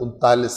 39।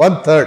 1/3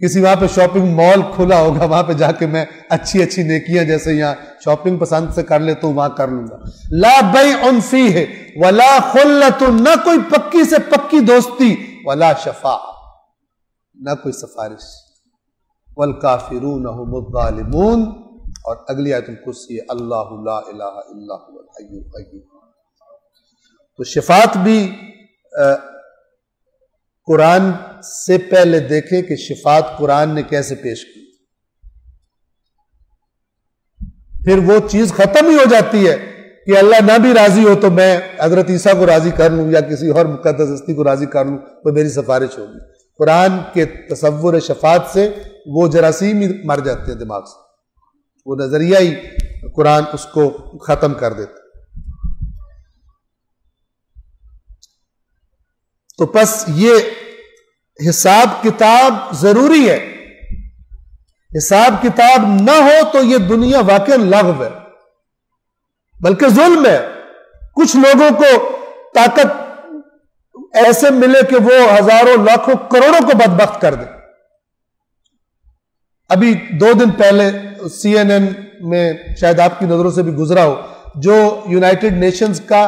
کسی وہاں پہ شاپنگ مال کھلا ہوگا، وہاں پہ جا کے میں اچھی اچھی نیکیاں جیسے یہاں شاپنگ پسند سے کر لے تو وہاں کر لوں گا. لا بیع فیہ ولا خلۃ، نہ کوئی پکی سے پکی دوستی، ولا شفاعہ، نہ کوئی سفارش. والکافرون هم الظالمون، اور اگلی آیت الکرسی ہے اللہ لا الہ الا هو الحی القیوم. تو شفاعت بھی قرآن سے پہلے دیکھیں کہ شفاعت قرآن نے کیسے پیش کی. پھر وہ چیز ختم ہی ہو جاتی ہے کہ اللہ نہ بھی راضی ہو تو میں حضرت عیسیٰ کو راضی کر لوں یا کسی اور مقدس ہستی کو راضی کر لوں تو میری سفارش ہوگی. قرآن کے تصور شفاعت سے وہ جراثیم ہی مر جاتے ہیں دماغ سے، وہ نظریہ ہی قرآن اس کو ختم کر دیتا. تو پس یہ حساب کتاب ضروری ہے. حساب کتاب نہ ہو تو یہ دنیا واقعا لغو ہے، بلکہ ظلم ہے. کچھ لوگوں کو طاقت ایسے ملے کہ وہ ہزاروں لاکھوں کروڑوں کو بدبخت کر دے. ابھی 2 دن پہلے CNN میں شاید آپ کی نظروں سے بھی گزرا ہو، جو یونائٹڈ نیشنز کا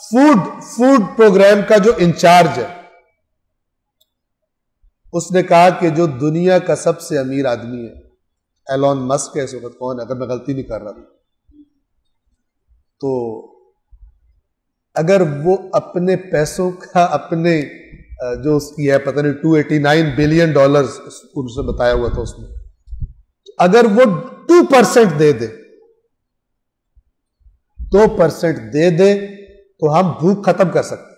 فوڈ پروگرام کا جو انچارج ہے، اس نے کہا کہ جو دنیا کا سب سے امیر آدمی ہے ایلون مسک ہے اس وقت، کون ہے اگر میں غلطی نہیں کر رہا تو اگر وہ اپنے پیسوں کا اپنے جو اس کی ہے پتہ نہیں $289 بلین ان سے بتایا ہوا تھا اس میں، اگر وہ 2% دے دے 2% دے دے تو ہم بھوک ختم کر سکتے.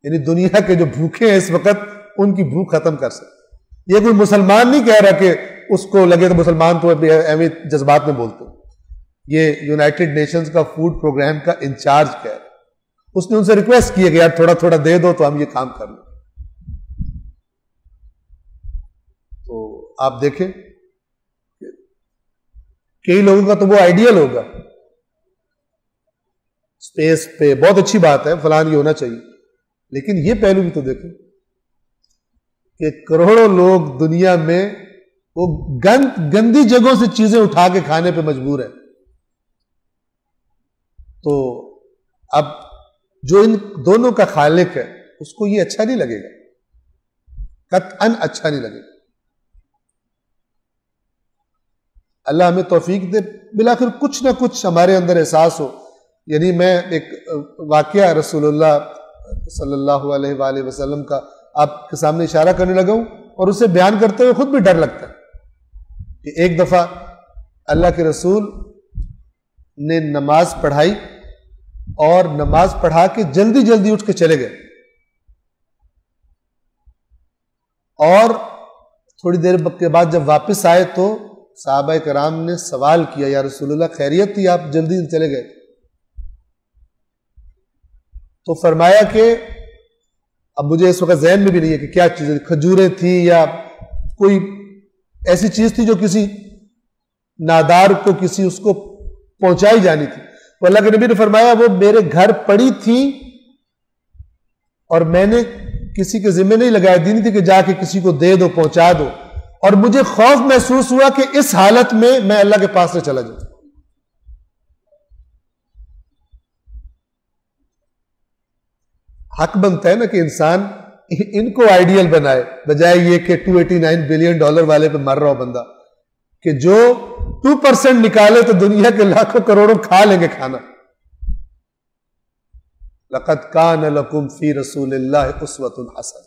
یعنی دنیا کے جو بھوکے ہیں اس وقت ان کی بھوک ختم کر سکتے. یہ کوئی مسلمان نہیں کہہ رہا کہ اس کو لگے تو مسلمان تو اہمی جذبات میں بولتے ہیں. یہ یونائٹڈ نیشنز کا فوڈ پروگرام کا انچارج کہہ رہا ہے. اس نے ان سے ریکویسٹ کی ہے کہ یار تھوڑا تھوڑا دے دو تو ہم یہ کام کر لیں. تو آپ دیکھیں کئی لوگوں کا تو وہ آئیڈیل ہوگا اسپیس پہ، بہت اچھی بات ہے فلان یہ ہونا چاہیے، لیکن یہ پہلو بھی تو دیکھیں کہ کروڑوں لوگ دنیا میں وہ گندی جگہوں سے چیزیں اٹھا کے کھانے پہ مجبور ہیں. تو اب جو ان دونوں کا خالق ہے اس کو یہ اچھا نہیں لگے گا، قطعاً اچھا نہیں لگے گا. اللہ ہمیں توفیق دے بالآخر کچھ نہ کچھ ہمارے اندر احساس ہو. یعنی میں ایک واقعہ رسول اللہ صلی اللہ علیہ وآلہ وسلم کا آپ کے سامنے اشارہ کرنے لگا ہوں، اور اسے بیان کرتے ہوئے خود بھی ڈر لگتا ہے کہ ایک دفعہ اللہ کے رسول نے نماز پڑھائی اور نماز پڑھا کے جلدی جلدی اٹھ کے چلے گئے، اور تھوڑی دیر کے بعد جب واپس آئے تو صحابہ کرام نے سوال کیا یا رسول اللہ خیریت تھی آپ جلدی چلے گئے؟ تو فرمایا کہ اب مجھے اس وقت ذہن میں بھی نہیں ہے کہ کیا چیزیں، کھجوریں تھی یا کوئی ایسی چیز تھی جو کسی نادار کو کسی اس کو پہنچائی جانی تھی. تو اللہ کے نبی نے فرمایا وہ میرے گھر پڑی تھی اور میں نے کسی کے ذمہ نہیں لگایا، دی نہیں تھی کہ جا کے کسی کو دے دو پہنچا دو، اور مجھے خوف محسوس ہوا کہ اس حالت میں اللہ کے پاس سے چلا جاؤں. حق بنتا ہے نا کہ انسان ان کو آئیڈیل بنائے، بجائے یہ کہ $289 بلین والے پہ مر رہا ہو بندہ، کہ جو 2% نکالے تو دنیا کے لاکھوں کروڑوں کھا لیں گے کھانا. لَقَدْ كَانَ لَكُمْ فِي رَسُولِ اللَّهِ أُسْوَةٌ حَسَنَةٌ.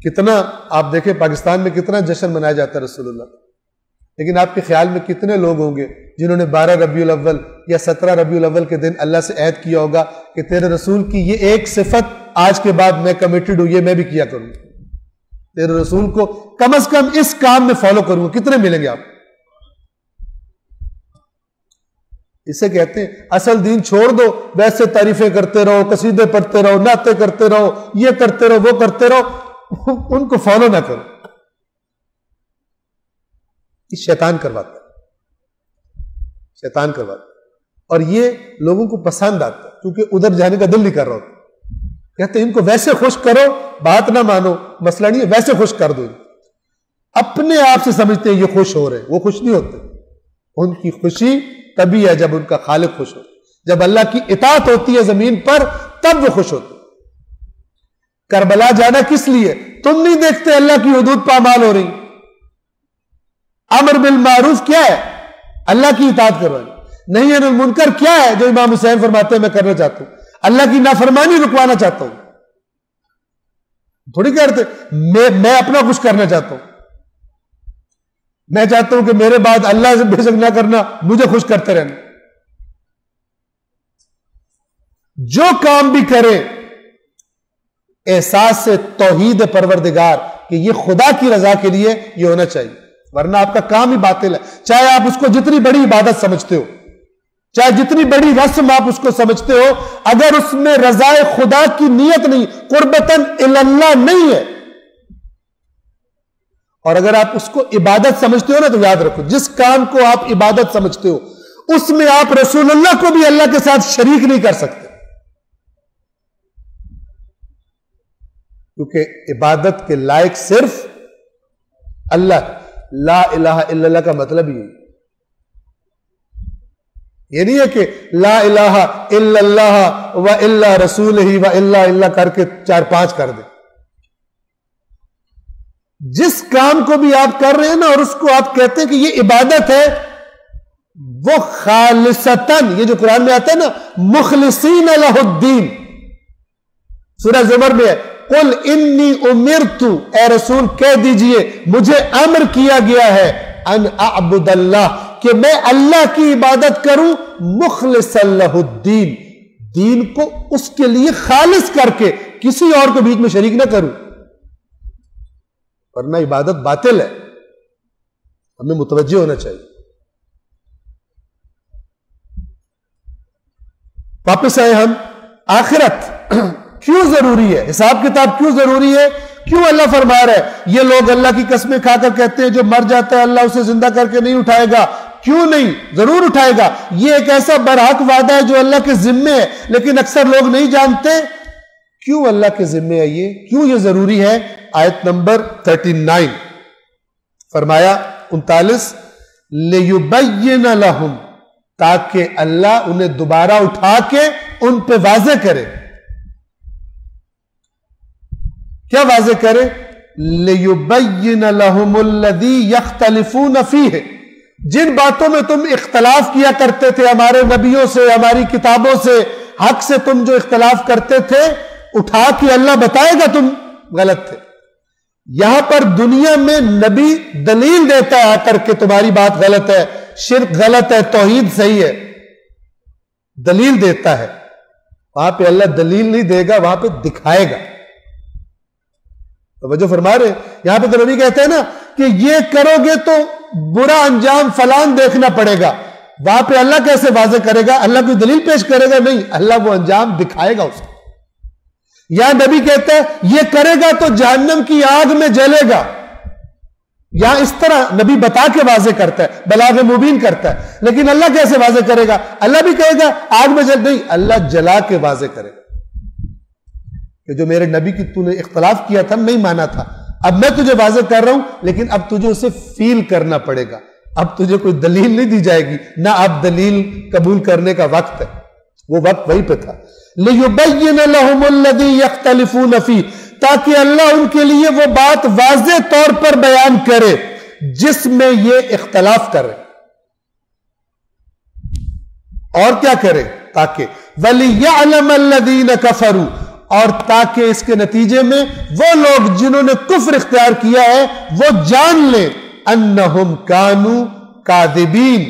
کتنا آپ دیکھیں پاکستان میں کتنا جشن منایا جاتا ہے رسول اللہ، لیکن آپ کے خیال میں کتنے لوگ ہوں گے جنہوں نے 12 ربیع الاول یا 17 ربیع الاول کے دن اللہ سے عہد کیا ہوگا کہ تیرے رسول کی یہ ایک صفت آج کے بعد میں کمیٹڈ ہوں، یہ میں بھی کیا کروں، تیرے رسول کو کم از کم اس کام میں فالو کروں گا. کتنے ملیں گے آپ؟ اسے کہتے ہیں اصل دین چھوڑ دو، ویسے تعریفیں کرتے رہو، قصیدے پڑھتے رہو، نعتیں کرتے رہو، یہ کرتے رہو، وہ کرتے رہو، ان کو فالو نہ کرو. یہ شیطان کرواتا ہے، شیطان کرواتا ہے، اور یہ لوگوں کو پسند آتا ہے کیونکہ ادھر جانے کا دل نہیں کر رہا ہوتا. کہتے ہیں ان کو ویسے خوش کرو، بات نہ مانو، مسئلہ نہیں ہے، ویسے خوش کر دو. اپنے آپ سے سمجھتے ہیں یہ خوش ہو رہے ہیں، وہ خوش نہیں ہوتے. ان کی خوشی تبھی ہے جب ان کا خالق خوش ہو، جب اللہ کی اطاعت ہوتی ہے زمین پر تب وہ خوش ہوتے. کربلا جانا کس لیے؟ تم نہیں دیکھتے اللہ کی حدود پامال ہو رہی. امر بالمعروف کیا ہے؟ اللہ کی اطاعت کروانی. نہیں عن المنکر کیا ہے؟ جو امام حسین فرماتے ہیں میں کرنا چاہتا ہوں، اللہ کی نافرمانی رکوانا چاہتا ہوں. تھوڑی کرتے میں اپنا کچھ کرنا چاہتا ہوں. میں چاہتا ہوں کہ میرے بعد اللہ سے بے شک نہ کرنا، مجھے خوش کرتے رہنا. جو کام بھی کرے احساس سے توحید پروردگار کہ یہ خدا کی رضا کے لیے یہ ہونا چاہیے، ورنہ آپ کا کام ہی باطل ہے. چاہے آپ اس کو جتنی بڑی عبادت سمجھتے ہو، چاہے جتنی بڑی رسم آپ اس کو سمجھتے ہو، اگر اس میں رضا خدا کی نیت نہیں، قربتاً اللہ نہیں ہے، اور اگر آپ اس کو عبادت سمجھتے ہو نا، تو یاد رکھو جس کام کو آپ عبادت سمجھتے ہو اس میں آپ رسول اللہ کو بھی اللہ کے ساتھ شریک نہیں کر سکتے، کیونکہ عبادت کے لائق صرف اللہ. لا الہ الا اللہ کا مطلب یہ نہیں ہے کہ لا الہ الا اللہ و الا رسول ہی و الا اللہ کر کے 4-5 کر دیں. جس کام کو بھی آپ کر رہے ہیں نا اور اس کو آپ کہتے ہیں کہ یہ عبادت ہے، وہ خالصتاً، یہ جو قرآن میں آتا ہے نا مخلصین لہ الدین، سورہ زمر میں ہے قل انی امرت، اے رسول کہہ دیجئے مجھے امر کیا گیا ہے ان اعبد اللہ، کہ میں اللہ کی عبادت کروں مخلصا لہ الدین، دین کو اس کے لیے خالص کر کے، کسی اور کو بیچ میں شریک نہ کروں، ورنہ عبادت باطل ہے. ہمیں متوجہ ہونا چاہیے. واپس آئے ہم. آخرت کیوں ضروری ہے؟ حساب کتاب کیوں ضروری ہے؟ کیوں اللہ فرما رہا ہے؟ یہ لوگ اللہ کی قسمیں کھا کر کہتے ہیں جو مر جاتا ہے اللہ اسے زندہ کر کے نہیں اٹھائے گا. کیوں نہیں؟ ضرور اٹھائے گا. یہ ایک ایسا برحق وعدہ ہے جو اللہ کے ذمے ہے، لیکن اکثر لوگ نہیں جانتے. کیوں اللہ کے ذمے ہے یہ؟ کیوں یہ ضروری ہے؟ آیت نمبر 39 فرمایا 39 لِيُبَيِّنَ لَهُمْ، تاکہ اللہ انہیں دوبارہ اٹھا کے ان پہ واضح کرے. کیا واضح کرے؟ لِيُبَيِّنَ لَهُمُ الَّذِي يَخْتَلِفُونَ فِيهِ، جن باتوں میں تم اختلاف کیا کرتے تھے ہمارے نبیوں سے، ہماری کتابوں سے، حق سے تم جو اختلاف کرتے تھے، اٹھا کے اللہ بتائے گا تم غلط تھے. یہاں پر دنیا میں نبی دلیل دیتا ہے آ کر کے تمہاری بات غلط ہے، شرک غلط ہے، توحید صحیح ہے، دلیل دیتا ہے. وہاں پہ اللہ دلیل نہیں دے گا، وہاں پہ دکھائے گا. توجہ فرما رہے. یہاں پہ تو نبی کہتے ہیں نا کہ یہ کرو گے تو برا انجام فلان دیکھنا پڑے گا. وہاں پہ اللہ کیسے واضح کرے گا؟ اللہ کوئی دلیل پیش کرے گا؟ نہیں، اللہ وہ انجام دکھائے گا اس کو. یا نبی کہتا ہے یہ کرے گا تو جہنم کی آگ میں جلے گا. یا اس طرح نبی بتا کے واضح کرتا ہے، بلاغ مبین کرتا ہے. لیکن اللہ کیسے واضح کرے گا؟ اللہ بھی کہے گا آگ میں جل، نہیں، اللہ جلا کے واضح کرے گا کہ جو میرے نبی کی تو نے اختلاف کیا تھا، نہیں مانا تھا، اب میں تجھے واضح کر رہا ہوں، لیکن اب تجھے اسے فیل کرنا پڑے گا. اب تجھے کوئی دلیل نہیں دی جائے گی، نہ اب دلیل قبول کرنے کا وقت ہے. وہ وقت وہی پہ تھا. لِيُبَيِّنَ لَهُمُ الَّذِي يَخْتَلِفُونَ فِيهِ، تاکہ اللہ ان کے لیے وہ بات واضح طور پر بیان کرے جس میں یہ اختلاف کرے. اور کیا کرے؟ تاکہ وَلِيَعْلَمَ الَّذِينَ كَفَرُوا، اور تاکہ اس کے نتیجے میں وہ لوگ جنہوں نے کفر اختیار کیا ہے وہ جان لیں انہم کانوا کاذبین،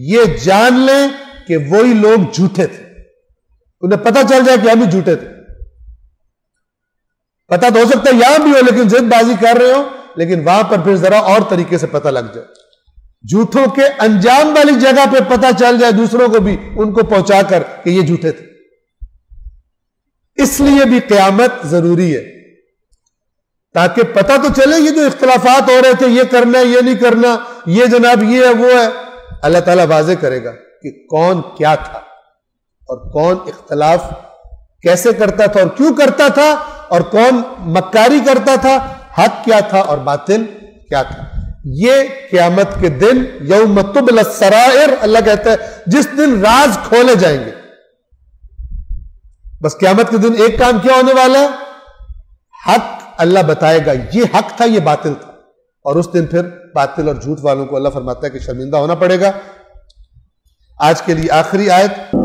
یہ جان لیں کہ وہی لوگ جھوٹے تھے. انہیں پتہ چل جائے کہ ہم ہی جھوٹے تھے. پتہ تو ہو سکتا ہے یہاں بھی ہو لیکن ضد بازی کر رہے ہو، لیکن وہاں پر پھر ذرا اور طریقے سے پتہ لگ جائے. جھوٹوں کے انجام والی جگہ پہ پتہ چل جائے دوسروں کو بھی، ان کو پہنچا کر کہ یہ جھوٹے تھے. اس لیے بھی قیامت ضروری ہے، تاکہ پتہ تو چلے یہ جو اختلافات ہو رہے تھے، یہ کرنا ہے یہ نہیں کرنا، یہ جناب یہ ہے وہ ہے، اللہ تعالیٰ واضح کرے گا کہ کون کیا تھا اور کون اختلاف کیسے کرتا تھا اور کیوں کرتا تھا اور کون مکاری کرتا تھا، حق کیا تھا اور باطل کیا تھا. یہ قیامت کے دن یوم تبلی السرائر، اللہ کہتا ہے جس دن راز کھولے جائیں گے. بس قیامت کے دن ایک کام کیا ہونے والا ہے، حق اللہ بتائے گا یہ حق تھا یہ باطل تھا، اور اس دن پھر باطل اور جھوٹ والوں کو اللہ فرماتا ہے کہ شرمندہ ہونا پڑے گا. آج کے لیے آخری آیت